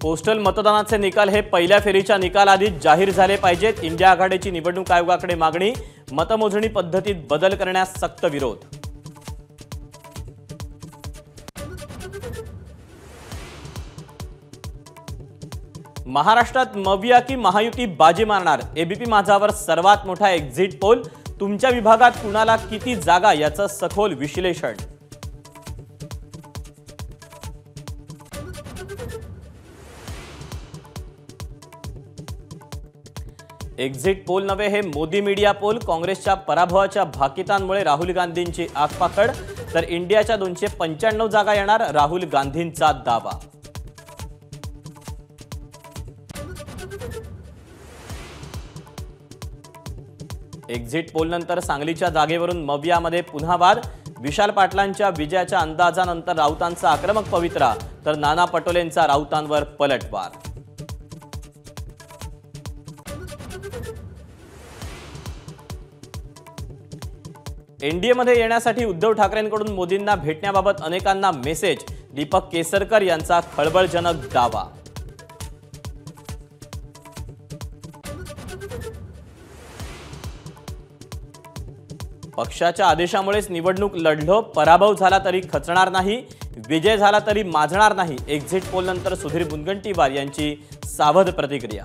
Postal मतदानाचे निकाल हे पहिल्या फेरीच्या निकालाआधीच जाहीर झाले पाहिजेत। इंडिया आघाडीची निवडणूक आयोगाकडे मागणी। मतमोजणी पद्धतीत बदल करण्यास सक्त विरोध। महाराष्ट्रात मविया की महायुती बाजी मारणार। एबीपी माझावर सर्वात मोठा एक्झिट पोल। तुमच्या विभागात कुणाला किती जागा याचं सखोल विश्लेषण। एक्झिट पोल नव्हे हे मोदी मीडिया पोल। काँग्रेसच्या पराभवाच्या भाकितांमुळे राहुल गांधींची आगपाखड, तर इंडियाच्या 295 जागा येणार, राहुल गांधींचा दावा। एक्झिट पोल नंतर सांगलीच्या जागेवरून मवियामध्ये पुन्हा वाद। विशाल पाटलांच्या विजयाच्या अंदाजानंतर राऊतांचा आक्रमक पवित्रा, तर नाना पटोलेंचा राऊतांवर पलटवार। एनडीएमध्ये येण्यासाठी उद्धव ठाकरेंकडून मोदींना भेटण्याबाबत अनेकांना मेसेज। दीपक केसरकर यांचा खळबळजनक दावा। पक्षाच्या आदेशामुळेच निवडणूक लढलो, पराभव झाला तरी खचणार नाही, विजय झाला तरी माजणार नाही। एक्झिट पोल नंतर सुधीर मुनगंटीवार यांची सावध प्रतिक्रिया।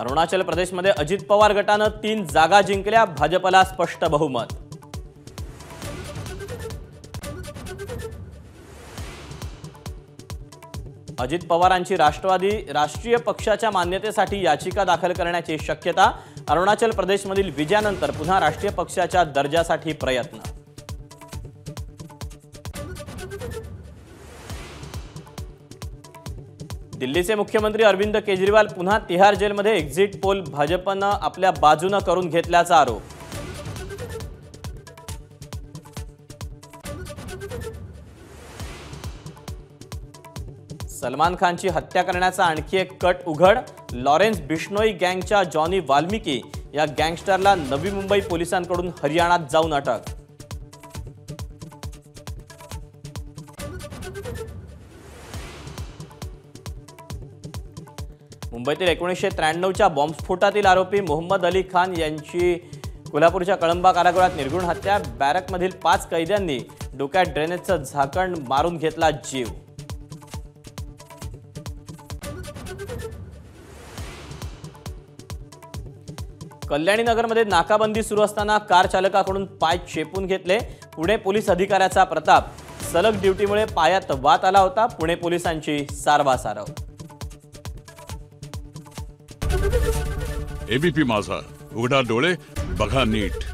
अरुणाचल प्रदेशमध्ये अजित पवार गटानं 3 जागा जिंकल्या, भाजपला स्पष्ट बहुमत। अजित पवारांची राष्ट्रवादी राष्ट्रीय पक्षाच्या मान्यतेसाठी याचिका दाखल करण्याची शक्यता। अरुणाचल प्रदेशमधील विजयानंतर पुन्हा राष्ट्रीय पक्षाच्या दर्जासाठी प्रयत्न। दिल्लीचे मुख्यमंत्री अरविंद केजरीवाल पुन्हा तिहार जेलमध्ये। एक्झिट पोल भाजपनं आपल्या बाजूने करून घेतल्याचा आरोप। सलमान खानची हत्या करण्याचा आणखी एक कट उघड। लॉरेन्स बिश्नोई गँगच्या जॉनी वाल्मिकी या गँगस्टरला नवी मुंबई पोलिसांकडून हरियाणात जाऊन अटक। मुंबईतील 1993च्या बॉम्बस्फोटातील आरोपी मोहम्मद अली खान यांची कोल्हापूरच्या कळंबा कारागृहात निर्घृण हत्या। बॅरकमधील 5 कैद्यांनी डोक्यात ड्रेनेजचं झाकण मारून घेतला जीव। कल्याणी नगरमध्ये नाकाबंदी सुरू असताना कार चालकाकडून पाय चेपून घेतले। पुणे पोलीस अधिकाऱ्याचा प्रताप। सलग ड्युटीमुळे पायात वात आला होता। पुणे पोलिसांची सारवासारव। एबीपी माझा, उघडा डोळे बघा नीट।